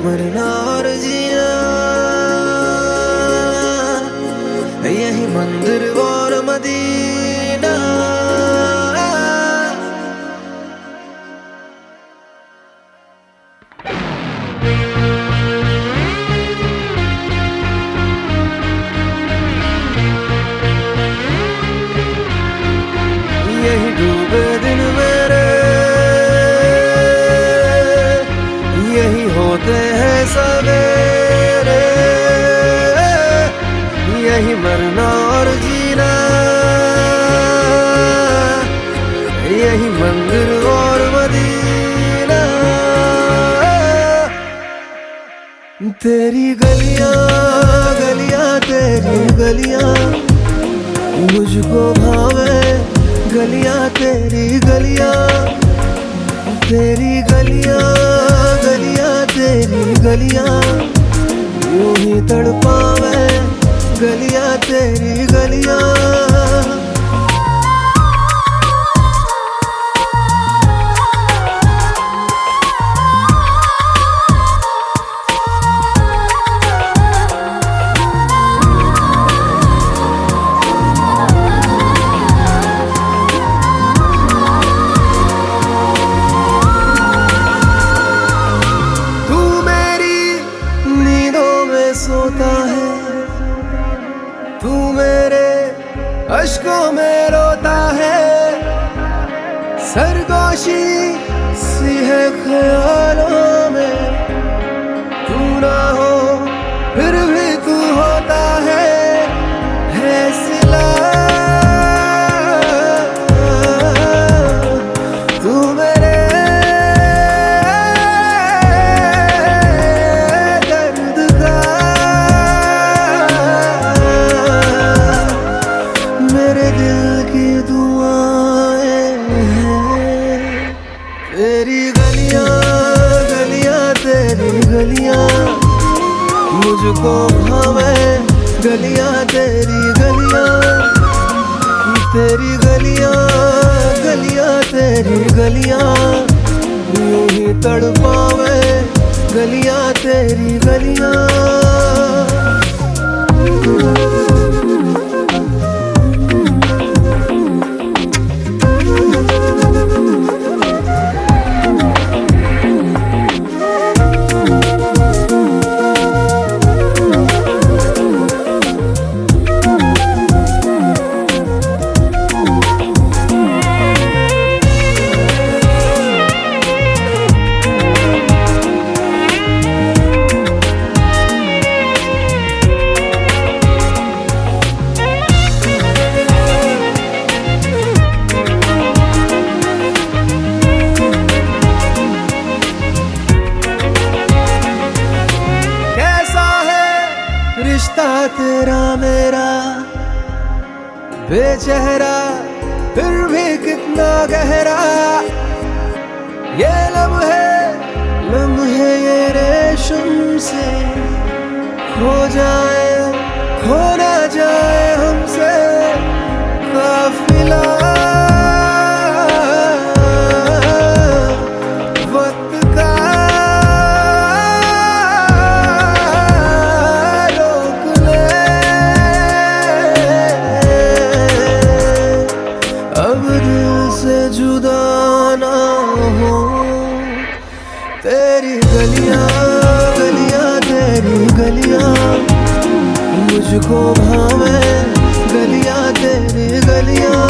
मरना और जीना, यही मंदिर और मदीना। यही डूबे दिन मेरे, यही होते हैं सवेरे, यही मरना और जीना, यही मंदिर और मदीना। तेरी गलियां गलियां तेरी गलियां मुझको भावे, गलियां तेरी गलियां, तेरी गलियां गलियां तेरी गलियां यूं ही तड़पावे, गलियां तेरी गलियां। सोता है तू मेरे अश्कों में रोता है, सरगोशी सी है ख्यालों में, तू ना हो फिर भी तू होता है सिला। तू मेरे तेरी गलियां गलियां तेरी गलियां मुझको भावे, गलियां तेरी गलियां, तेरी गलियां गलियां तेरी गलियां यूं ही तड़पावे, गलियां तेरी गलियां। रिश्ता तेरा मेरा बेचेहरा फिर भी कितना गहरा, ये लम्हे लम्हे ये रेशम से खो जाए, खो ना जाए हमसे काफिला। जुदा ना हो तेरी गलियां गलियां तेरी गलियां मुझको भावे, गलियां तेरी गलियां,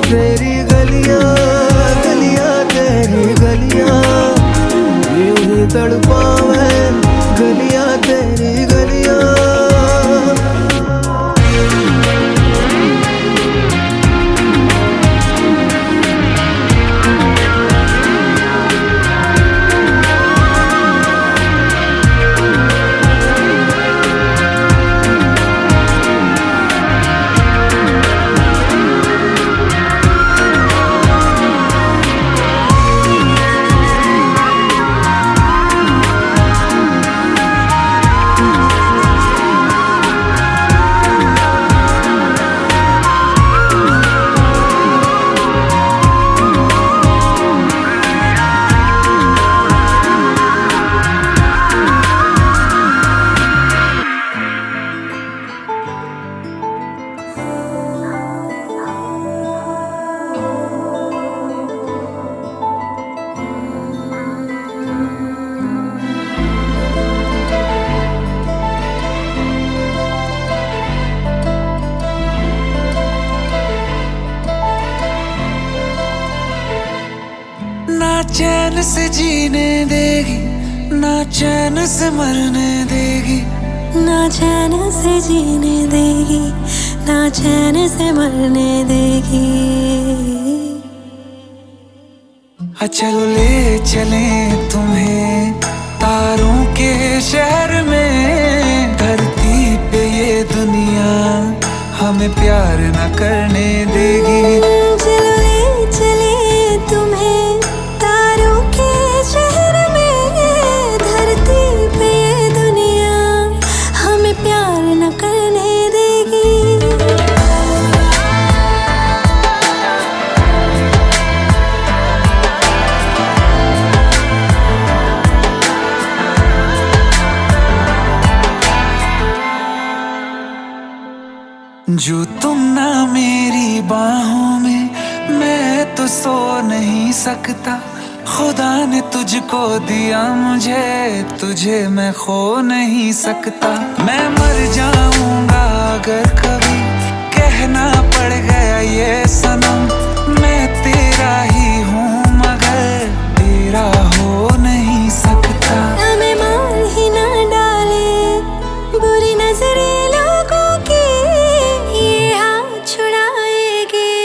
तेरी गलियां गलियां तेरी गलियां यूं ही तड़पावे, गलियां तेरी गलियां। ना चैन से जीने देगी, ना चैन से मरने देगी, ना चैन से जीने देगी, ना चैन से मरने देगी। चलो ले चले तुम्हें तारों के शहर में, धरती पे ये दुनिया हमें प्यार न करने देगी। चलो ले चले तुम्हें तारों के शहर में, धरती पे ये दुनिया हमें प्यार न करने देगी। जो तुम ना मेरी बाहों में, मैं तो सो नहीं सकता। खुदा ने तुझको दिया मुझे, तुझे मैं खो नहीं सकता। मैं मर जाऊंगा अगर कभी कहना पड़ गया ये सनम, मैं तेरा ही हूँ मगर तेरा हो नहीं सकता। हमें मार ही ना डाले बुरी नजरे लोगों की, ये हाथ छुड़ाएगी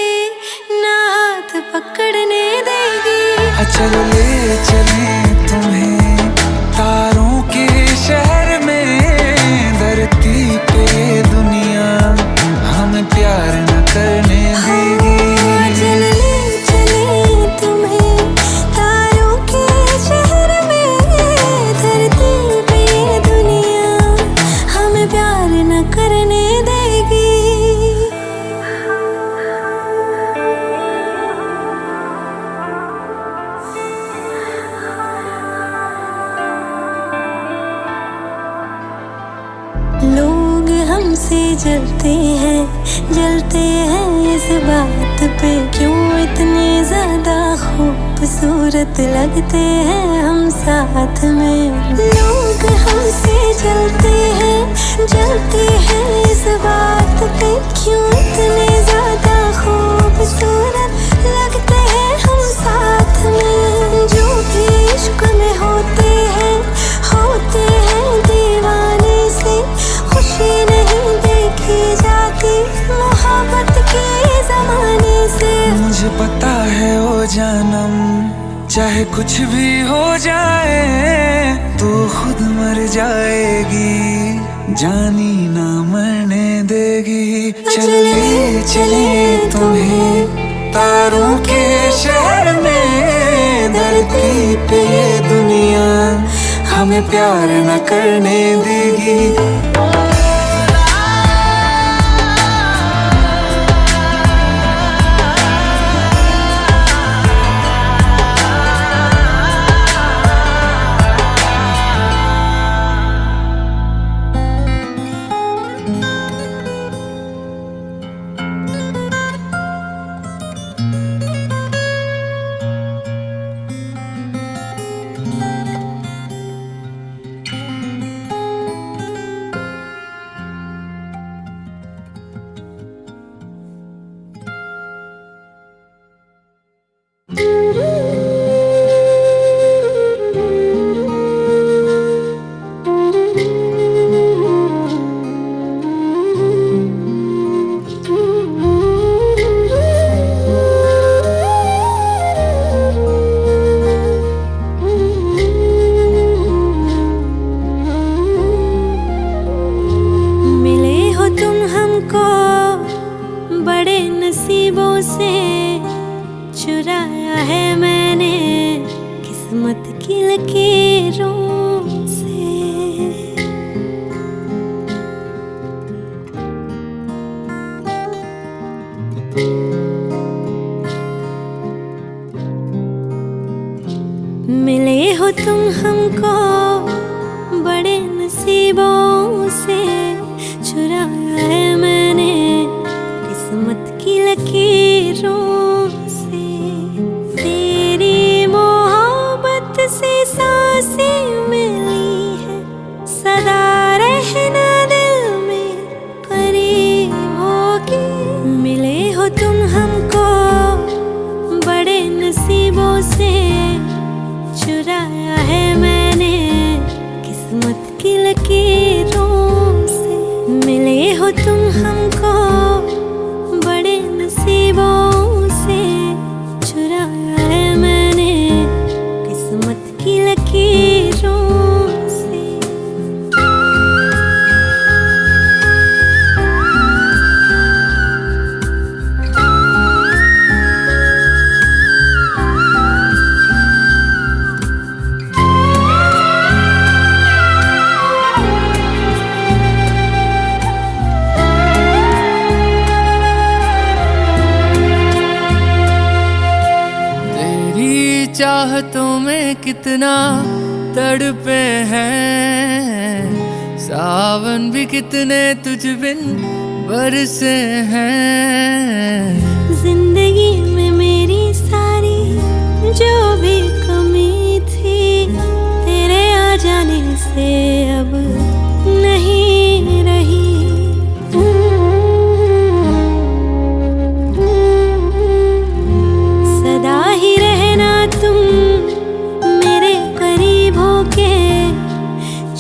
ना हाथ पकड़ने देगी। चलो ले चले तुम्हें तारों के शहर में, धरती पे दुनिया हमें प्यार न करने देगी। चलो ले चले तुम्हें तारों के शहर में, धरती पे दुनिया हमें प्यार न करने देगी। लोग हमसे जलते हैं इस बात पे, क्यों इतने ज्यादा खूबसूरत लगते हैं हम साथ में। लोग हमसे जलते हैं इस बात पे, क्यों इतने ज्यादा खूबसूरत लगते हैं हम साथ में। जो भी इश्क में होते हैं दीवाने से, खुशी नहीं देखी जाती मोहब्बत के जमाने से। मुझे पता है ओ जानम, चाहे कुछ भी हो जाए तू खुद मर जाएगी, जानी ना मरने देगी। चले चले तुम्हें तारों के शहर में, धरती पे ये दुनिया हमें प्यार न करने देगी। बड़े नसीबों से चुराया है मैंने किस्मत की लकीरों से। मिले हो तुम हमको बड़े नसीबों से, चुराया है मैंने किस्मत की लकीरों से। तेरी मोहब्बत से सांसें मिली है, सदा रहना दिल में करीब होगी। मिले हो तुम हमको बड़े नसीबों से, चाहतों में कितना तड़पे हैं, सावन भी कितने तुझ बिन बरसे हैं। जिंदगी में मेरी सारी जो भी कमी थी, तेरे आ जाने से अब नहीं रही। सदा ही रहना तुम मेरे करीब होके,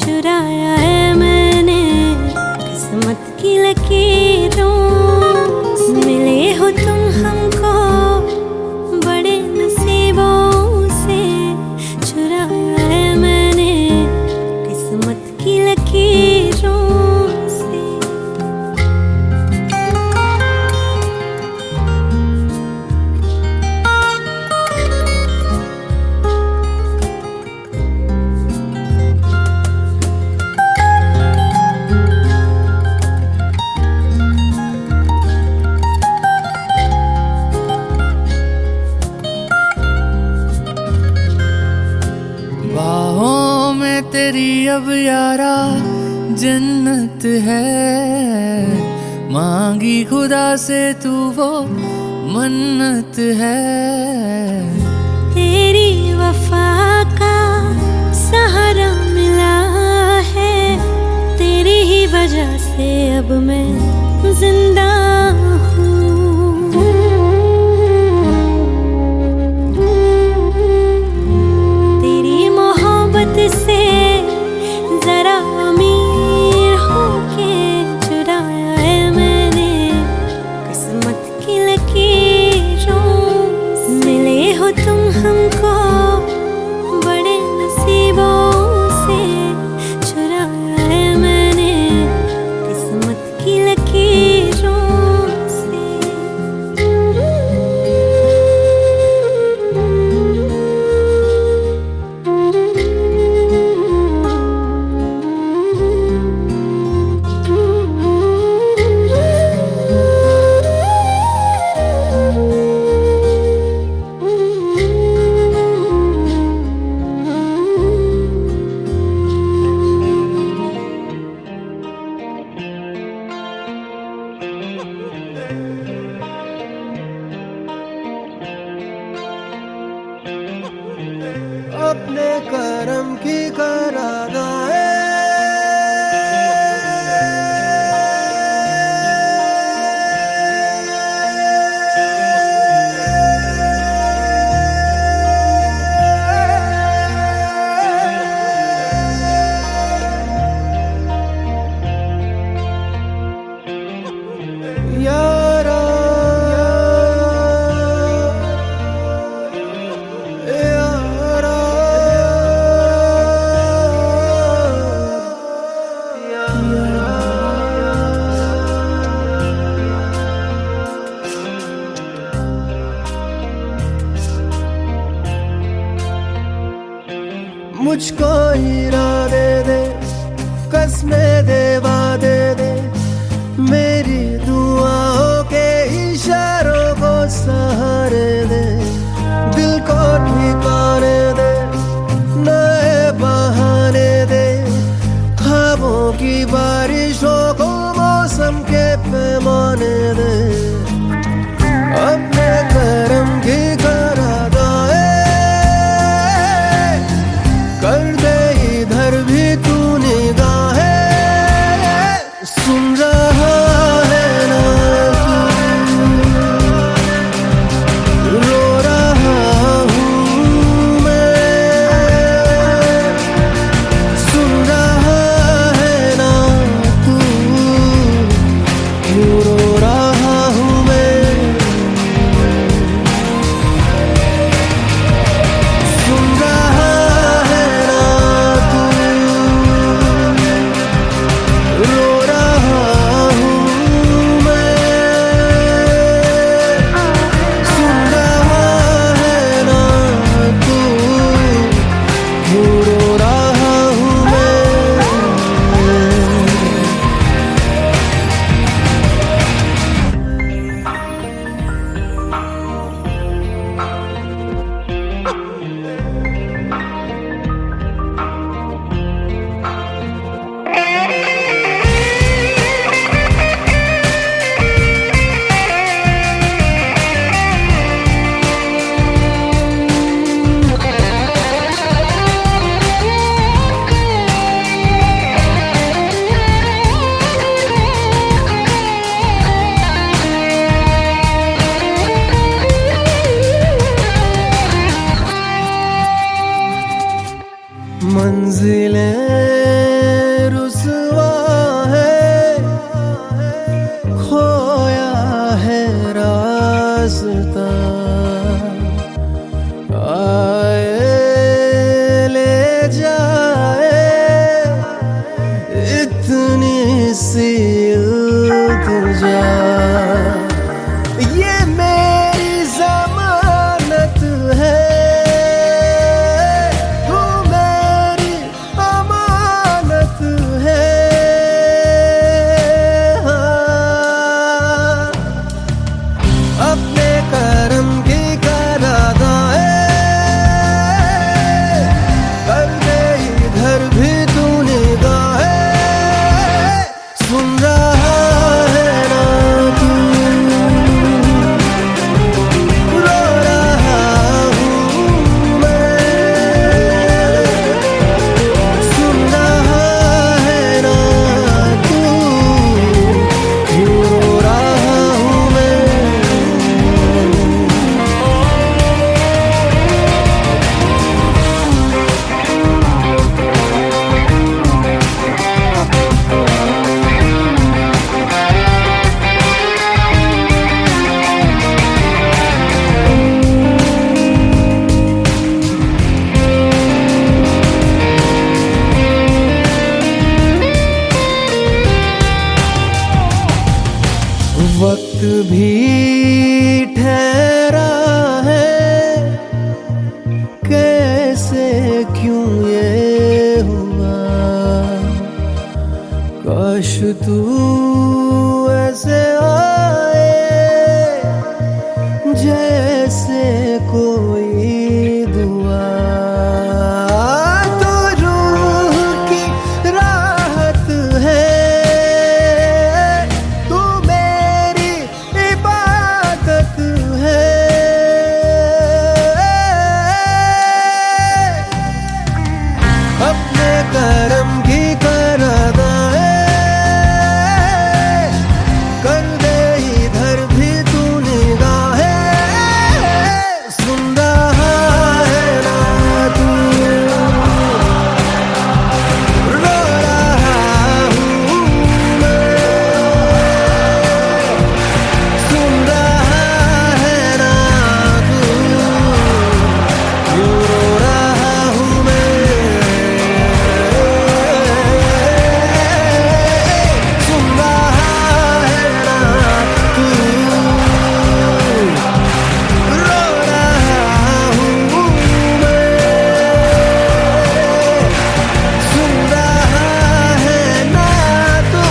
चुराया है मैंने किस्मत की लकीरों से। मिले हो तुम हमको बड़े नसीबों से, चुराया है मैंने किस्मत की लकीरों से। बाहों में तेरी अब यारा जन्नत है, मांगी खुदा से तू वो मन्नत है। तेरी वफा का सहारा मिला है, तेरी ही वजह से अब मैं जिंदा हूँ। तेरी मोहब्बत से जरा अमीर होके, चुराया है मैंने किस्मत की लकीरों से। मिले हो तुम हमको बड़े नसीबों से, चुराया है मैंने किस्मत की लकीरों से। अपने करम की करादाए यारा मुझको इरादे दे, कसमें दे, वादे दे, मेरी दुआओं के इशारों को सहारे दे। दिल को ठिकाने दे, नए बहाने दे, ख्वाबों की बारिशों को मौसम के पैमाने दे। अपने करम की करादाए कर दे इधर भी तू निगाहें। मंजिलें रुसवा है, खोया है रास्ता। आए ले जाए इतनी सी इल्तिजा, ये मेरी जमानत है, तू मेरी अमानत है। हाँ, अपने करम की करादाए कर दे इधर भी तू निगाहे, सुन रहा है ना तू, रो रहा हूँ मैं, सुन रहा है ना तू, क्यों रो रहा हूँ मैं। वक्त भी ठहरा है, कैसे क्यों ये हुआ, काश तू ऐसे आए जैसे कोई दुआ। तो रूह की राहत है, तू मेरी इबादत है। अपने करम की करादाए कर दे इधर भी तू निगाहे, सुन रहा है ना तू, रो रहा हूँ मैं, सुन रहा है ना तू, क्यों रो रहा हूँ मैं। सुन रहा है ना तू, रो रहा हूँ मैं, सुन रहा है ना तू,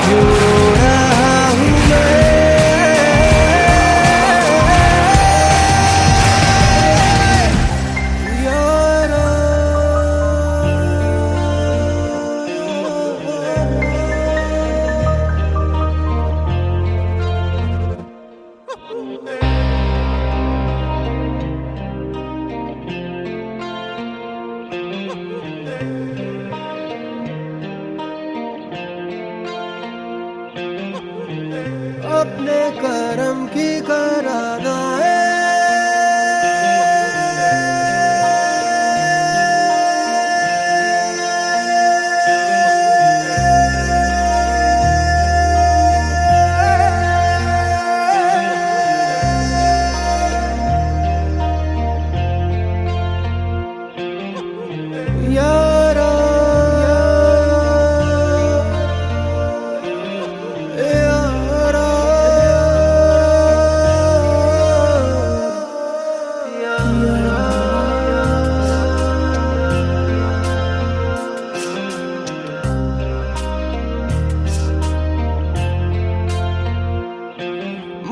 क्यों रो रहा हूँ मैं। यारा अपने करम की करादाए यारा यारा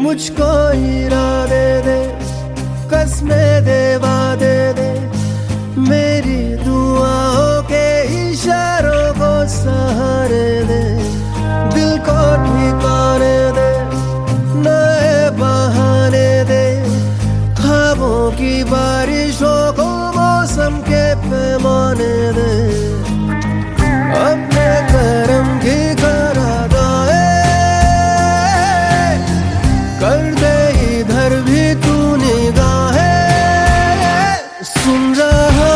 मुझको इरादे दे, कसमें दे, वादे दे, मेरी दुआओं के इशारों को सहारे दे, दिल को ठिकाने दे, नए बहाने दे, ख्वाबों की बारिशों को मौसम के पैमाने दे। अपने करम की करादाए कर दे इधर भी तू निगाहे, सुन रहा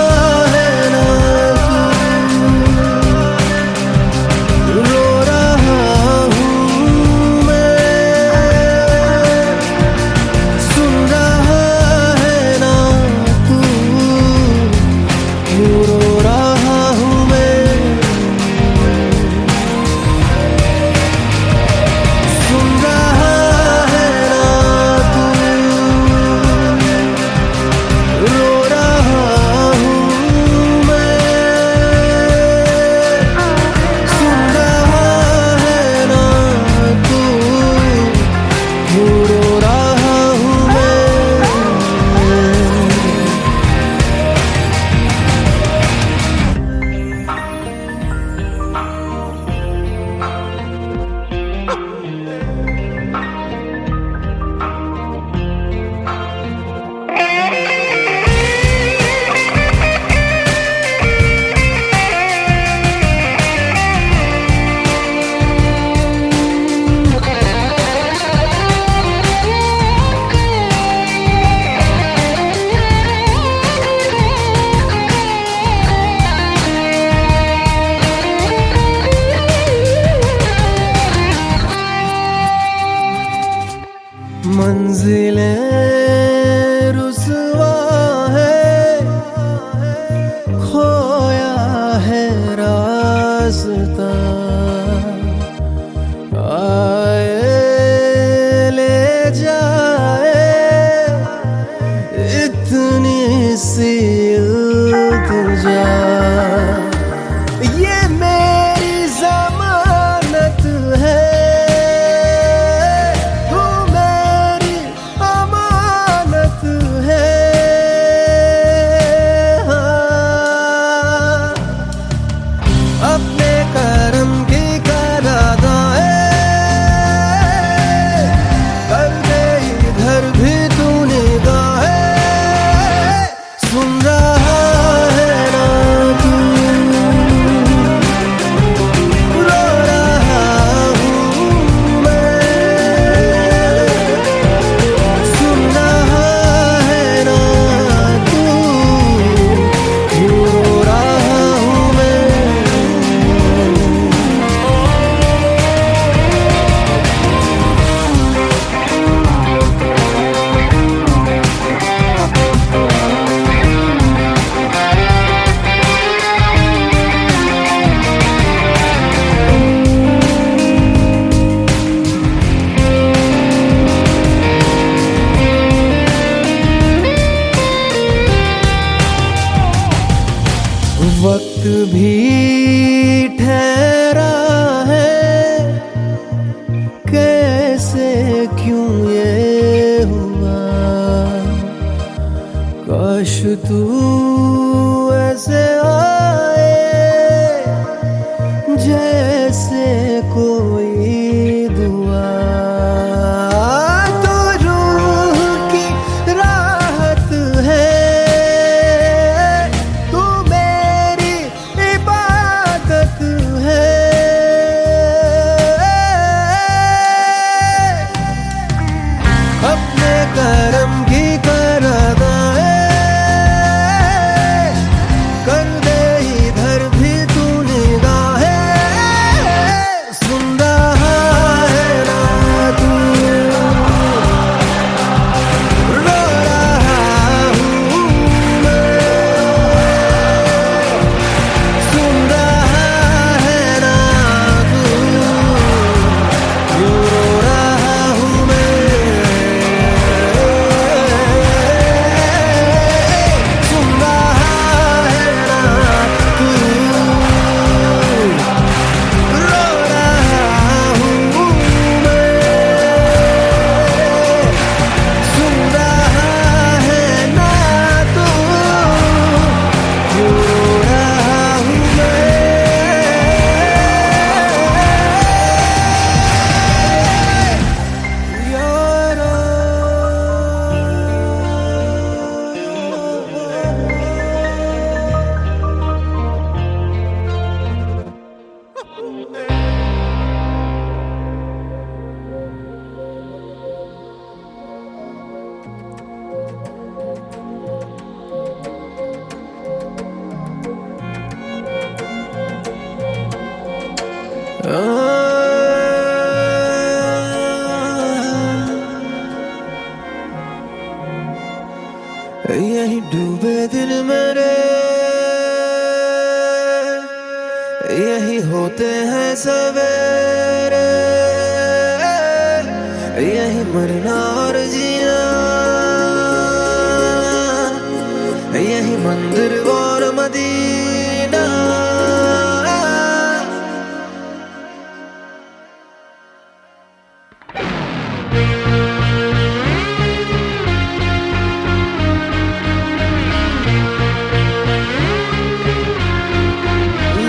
सी इल्तिजा, ये मेरी जमानत है, तू मेरी अमानत है। हाँ, अपने करम की करादाए कर दे इधर भी तू निगाहे, सुन रहा है ना तू, रो रहा हूँ मैं, सुन रहा है ना तू, क्यों रो रहा हूँ मैं। वक्त भी ठहरा है, कैसे क्यों ये हुआ, काश तू ऐसे आए जैसे कोई दुआ, तो रूह की राहत है, तू मेरी इबादत है। अपने करम की करादाए कर दे इधर भी तू निगाहे, सुन रहा है ना तू, रो रहा हूँ मैं, सुन रहा है ना तू, क्यों रो रहा हूँ मैं, सुन रहा है ना तू, रो रहा हूँ मैं, सुन रहा है ना तू, क्यों रो रहा हूँ मैं। यही डूबे दिल मेरे, यही होते हैं सवेरे, यही मरना और जीना, यही मंदिर और मदीना।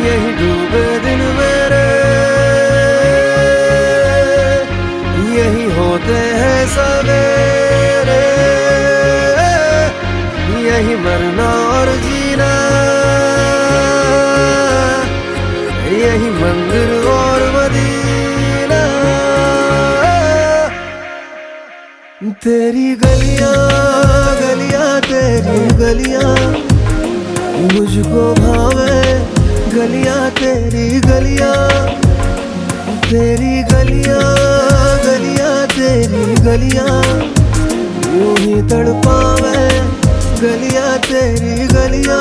यही डूबे दिन मेरे, यही होते हैं सवेरे, यही मरना और जीना, यही मंदिर और मदीना। तेरी गलियां गलियां तेरी गलियां मुझको भावे, गलियां तेरी गलियां, तेरी गलियां गलियां तेरी गलियां यूं ही तड़पावे, गलियां तेरी गलियां।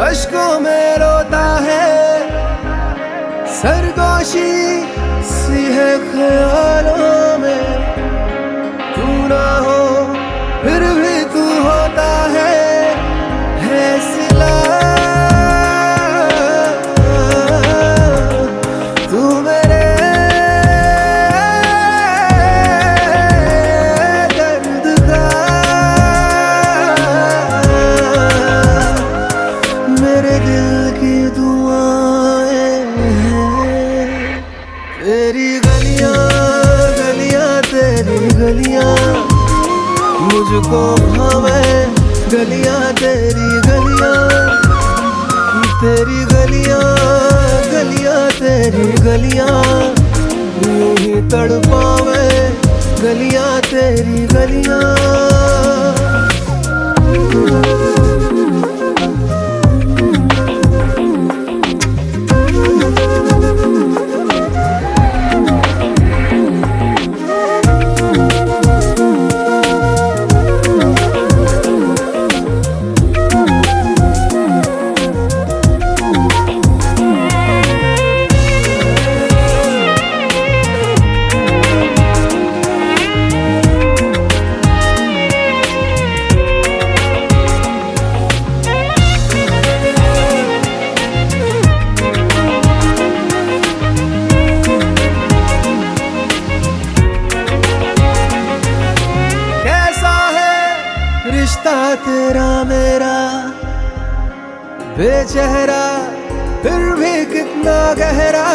अश्कों में रोता है, सरगोशी सी है ख्यालों में। तू ना हो फिर भी तू होता है सिला। तू मेरे दर्द का, मेरे दिल की दुआएं हैं। तेरी गलियां गलियां तेरी गलियां मुझको भावे, गलियां तेरी गलियां, तेरी गलियां गलियां तेरी गलियां यूं ही तड़पावे, गलियां तेरी गलियां। रिश्ता तेरा मेरा बेचेहरा फिर भी कितना गहरा।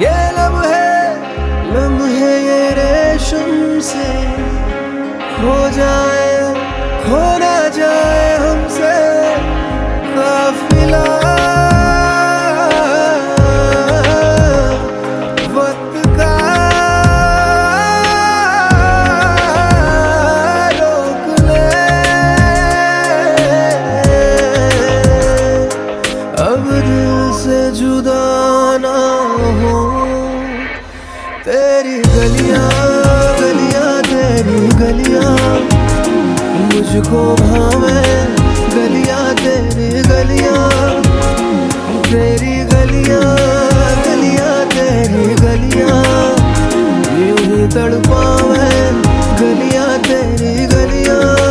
ये लम्हे ये रेशम से खो जाए, खो ना जाए हमसे काफिला। जुदा ना हो तेरी गलियां गलियां तेरी गलियां मुझको भावे, गलियां तेरी गलियां, तेरी गलियां गलियां तेरी गलियां यूं ही तड़पावे, गलियां तेरी गलियां।